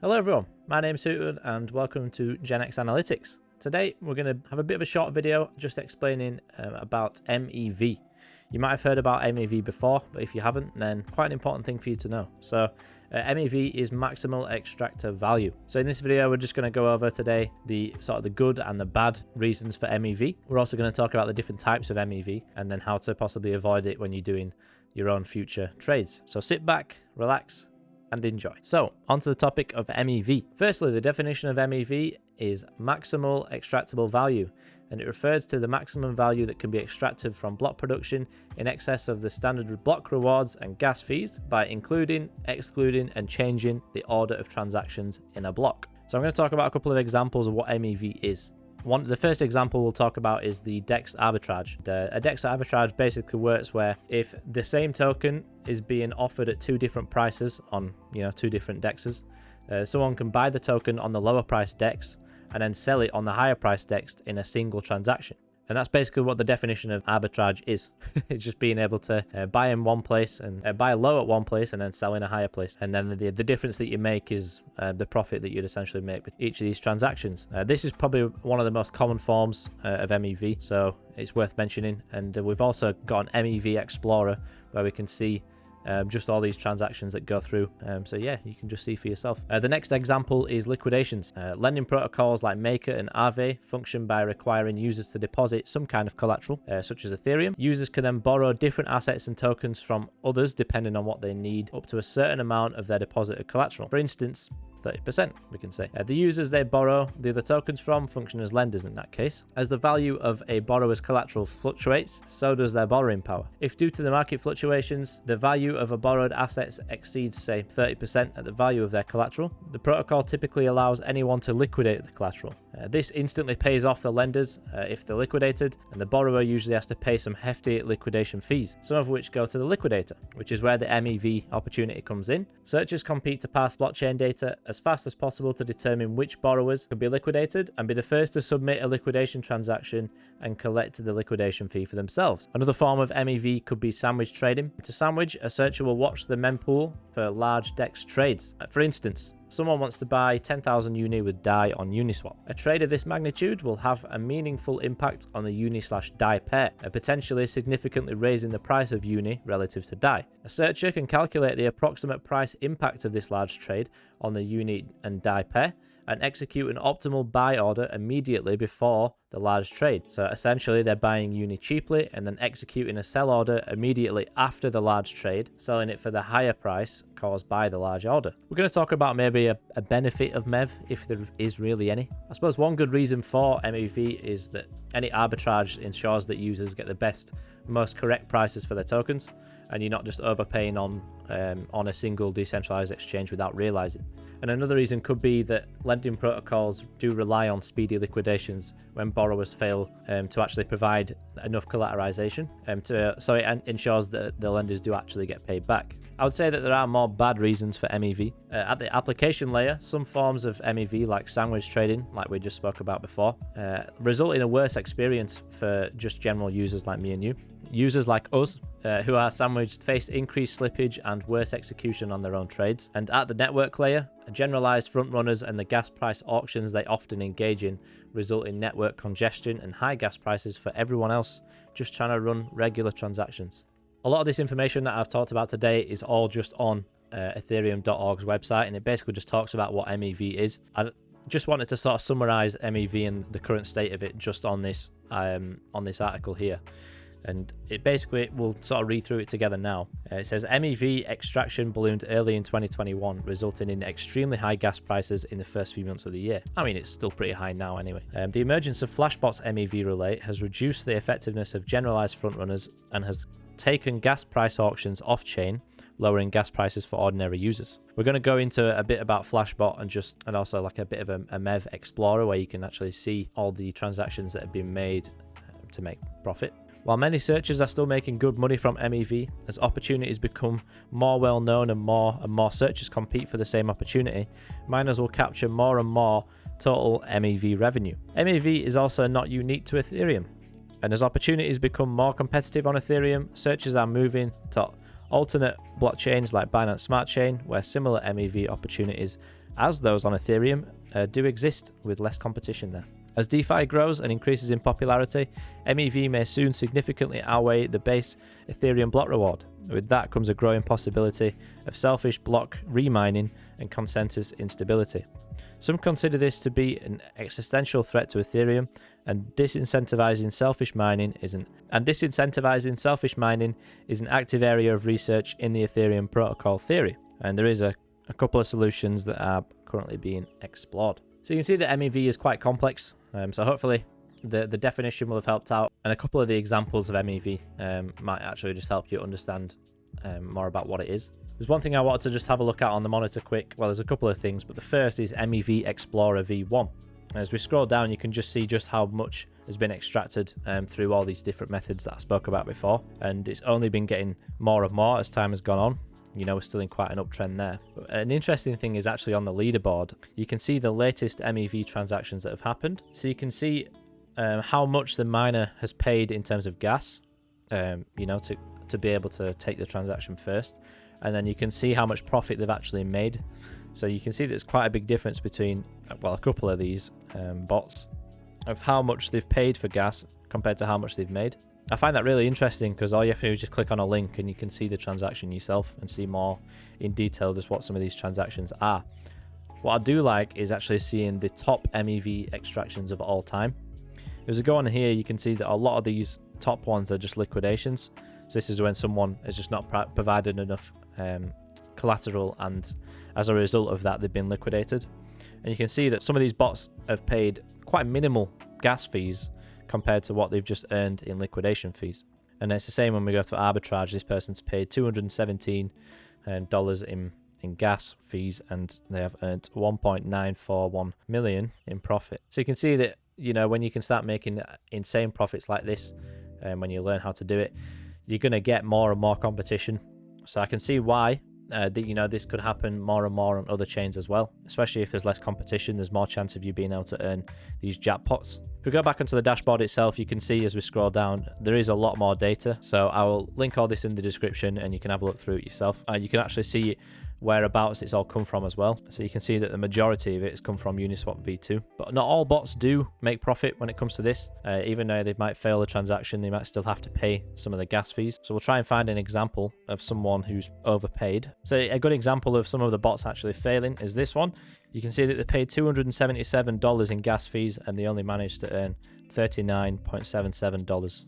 Hello everyone, my name is Hooten and welcome to GenX Analytics. Today we're going to have a bit of a short video just explaining about MEV. You might have heard about MEV before, but if you haven't, then quite an important thing for you to know. So MEV is maximal extractor value. So in this video we're just going to go over today the good and the bad reasons for MEV. We're also going to talk about the different types of MEV and then how to possibly avoid it when you're doing your own future trades. So sit back, relax, and enjoy. So, onto the topic of MEV. Firstly, the definition of MEV is maximal extractable value, and it refers to the maximum value that can be extracted from block production in excess of the standard block rewards and gas fees by including, excluding, and changing the order of transactions in a block. So I'm going to talk about a couple of examples of what MEV is. The first example we'll talk about is the DEX arbitrage. A DEX arbitrage basically works where if the same token is being offered at two different prices on two different DEXs, someone can buy the token on the lower price DEX and then sell it on the higher price DEX in a single transaction. And that's basically what the definition of arbitrage is. It's just being able to buy in one place and buy low at one place and then sell in a higher place. And then the difference that you make is the profit that you'd essentially make with each of these transactions. This is probably one of the most common forms of MEV, so it's worth mentioning. And we've also got an MEV Explorer where we can see just all these transactions that go through. So yeah, you can just see for yourself. The next example is liquidations. Lending protocols like Maker and Aave function by requiring users to deposit some kind of collateral, such as Ethereum. Users can then borrow different assets and tokens from others depending on what they need, up to a certain amount of their deposited collateral. For instance, 30%, we can say. The users they borrow the other tokens from function as lenders in that case. As the value of a borrower's collateral fluctuates, so does their borrowing power. If due to the market fluctuations, the value of a borrowed assets exceeds, say, 30% at the value of their collateral, the protocol typically allows anyone to liquidate the collateral. This instantly pays off the lenders if they're liquidated, and the borrower usually has to pay some hefty liquidation fees, some of which go to the liquidator, which is where the MEV opportunity comes in. Searchers compete to parse blockchain data as fast as possible to determine which borrowers can be liquidated and be the first to submit a liquidation transaction and collect the liquidation fee for themselves. Another form of MEV could be sandwich trading. To sandwich, a searcher will watch the mempool for large DEX trades. For instance, someone wants to buy 10,000 uni with DAI on Uniswap. A trade of this magnitude will have a meaningful impact on the uni/DAI pair, potentially significantly raising the price of uni relative to DAI. A searcher can calculate the approximate price impact of this large trade on the uni and DAI pair and execute an optimal buy order immediately before the large trade. So essentially they're buying uni cheaply and then executing a sell order immediately after the large trade, selling it for the higher price caused by the large order. We're going to talk about maybe a benefit of MEV, if there is really any. I suppose one good reason for MEV is that any arbitrage ensures that users get the best, most correct prices for their tokens, and you're not just overpaying on a single decentralized exchange without realizing. And another reason could be that lending protocols do rely on speedy liquidations when borrowers fail to actually provide enough collateralization, so it ensures that the lenders do actually get paid back. I would say that there are more bad reasons for MEV. At the application layer, some forms of MEV, like sandwich trading, like we just spoke about before, result in a worse experience for just general users like me and you. Users like us, who are sandwiched, face increased slippage and worse execution on their own trades. And at the network layer, generalized front runners and the gas price auctions they often engage in result in network congestion and high gas prices for everyone else just trying to run regular transactions. A lot of this information that I've talked about today is all just on ethereum.org's website, and it basically just talks about what MEV is. I just wanted to sort of summarize MEV and the current state of it just on this article here. And it basically, we'll sort of read through it together now. It says MEV extraction ballooned early in 2021, resulting in extremely high gas prices in the first few months of the year. I mean, it's still pretty high now anyway. The emergence of Flashbot's MEV relay has reduced the effectiveness of generalized frontrunners and has taken gas price auctions off-chain, lowering gas prices for ordinary users. We're going to go into a bit about Flashbot and also like a bit of a MEV Explorer where you can actually see all the transactions that have been made to make profit. While many searchers are still making good money from MEV, as opportunities become more well known and more searchers compete for the same opportunity, miners will capture more and more total MEV revenue. MEV is also not unique to Ethereum, and as opportunities become more competitive on Ethereum, searchers are moving to alternate blockchains like Binance Smart Chain, where similar MEV opportunities as those on Ethereum do exist with less competition there. As DeFi grows and increases in popularity, MEV may soon significantly outweigh the base Ethereum block reward. With that comes a growing possibility of selfish block remining and consensus instability. Some consider this to be an existential threat to Ethereum, and disincentivizing selfish mining is an active area of research in the Ethereum protocol theory, and there is a couple of solutions that are currently being explored. So you can see that MEV is quite complex, so hopefully the definition will have helped out, and a couple of the examples of MEV might actually just help you understand more about what it is. There's one thing I wanted to just have a look at on the monitor quick. Well, there's a couple of things, but the first is MEV Explorer v1. As we scroll down, you can just see just how much has been extracted through all these different methods that I spoke about before, and it's only been getting more and more as time has gone on. You know, we're still in quite an uptrend there. But an interesting thing is actually on the leaderboard, you can see the latest MEV transactions that have happened. So you can see how much the miner has paid in terms of gas, you know, to be able to take the transaction first. And then you can see how much profit they've actually made. So you can see there's quite a big difference between, well, a couple of these bots of how much they've paid for gas compared to how much they've made. I find that really interesting because all you have to do is just click on a link and you can see the transaction yourself and see more in detail just what some of these transactions are. What I do like is actually seeing the top MEV extractions of all time. As we go on here, you can see that a lot of these top ones are just liquidations. So this is when someone has just not provided enough collateral, and as a result of that, they've been liquidated. And you can see that some of these bots have paid quite minimal gas fees compared to what they've just earned in liquidation fees. And it's the same when we go for arbitrage. This person's paid $217 in gas fees, and they have earned 1.941 million in profit. So you can see that, you know, when you can start making insane profits like this, and when you learn how to do it, you're going to get more and more competition. So I can see why you know, this could happen more and more on other chains as well. Especially if there's less competition, there's more chance of you being able to earn these jackpots. If we go back onto the dashboard itself, you can see as we scroll down, there is a lot more data. So I will link all this in the description and you can have a look through it yourself. You can actually see whereabouts it's all come from as well. So you can see that the majority of it has come from Uniswap v2. But not all bots do make profit when it comes to this. Even though they might fail a transaction, they might still have to pay some of the gas fees. So we'll try and find an example of someone who's overpaid. So a good example of some of the bots actually failing is this one. You can see that they paid $277 in gas fees and they only managed to earn $39.77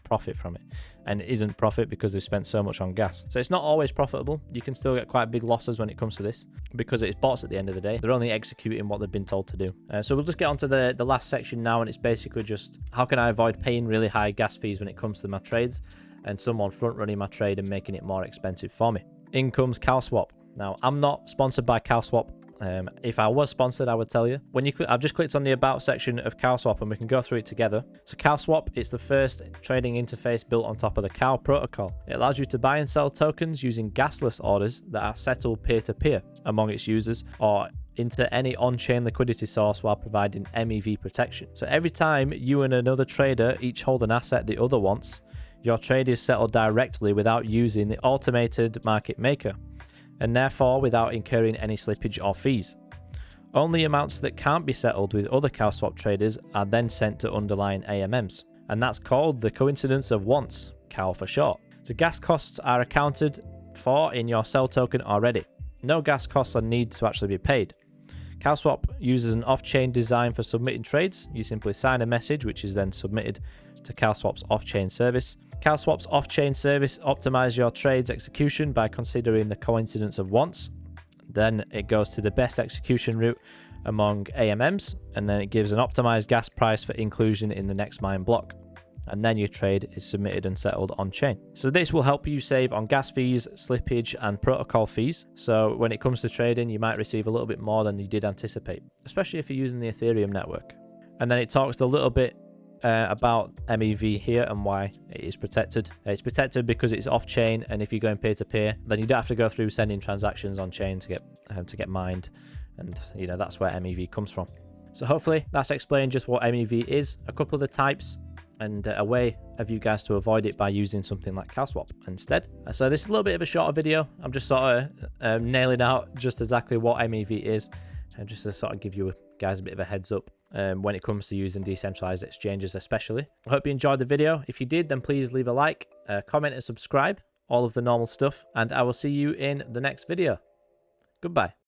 profit from it, and it isn't profit because they've spent so much on gas. So it's not always profitable. You can still get quite big losses when it comes to this because it's bots at the end of the day. They're only executing what they've been told to do. So we'll just get onto the last section now, and it's basically just how can I avoid paying really high gas fees when it comes to my trades and someone front running my trade and making it more expensive for me. In comes Cowswap. Now, I'm not sponsored by Cowswap. If I was sponsored, I would tell you. When you click, I've just clicked on the About section of Cowswap and we can go through it together. So Cowswap is the first trading interface built on top of the Cow protocol. It allows you to buy and sell tokens using gasless orders that are settled peer-to-peer among its users or into any on-chain liquidity source while providing MEV protection. So every time you and another trader each hold an asset the other wants, your trade is settled directly without using the automated market maker, and therefore without incurring any slippage or fees. Only amounts that can't be settled with other Cowswap traders are then sent to underlying AMMs, and that's called the coincidence of wants, Cow for short. So gas costs are accounted for in your sell token already. No gas costs are needed to actually be paid. Cowswap uses an off-chain design for submitting trades. You simply sign a message which is then submitted to Cowswap's off-chain service. Cowswap's off-chain service optimizes your trade's execution by considering the coincidence of wants. Then it goes to the best execution route among AMMs, and then it gives an optimized gas price for inclusion in the next mine block. And then your trade is submitted and settled on-chain. So this will help you save on gas fees, slippage, and protocol fees. So when it comes to trading, you might receive a little bit more than you did anticipate, especially if you're using the Ethereum network. And then it talks a little bit about MEV here and why it is protected. It's protected because it's off-chain, and if you're going peer-to-peer, then you don't have to go through sending transactions on-chain to get mined, and you know that's where MEV comes from. So hopefully that's explained just what MEV is, a couple of the types, and a way of you guys to avoid it by using something like Cowswap instead. So this is a little bit of a shorter video. I'm just sort of nailing out just exactly what MEV is, and just to sort of give you guys a bit of a heads up when it comes to using decentralized exchanges especially. I hope you enjoyed the video. If you did, then please leave a like, comment and subscribe, all of the normal stuff, and I will see you in the next video. Goodbye.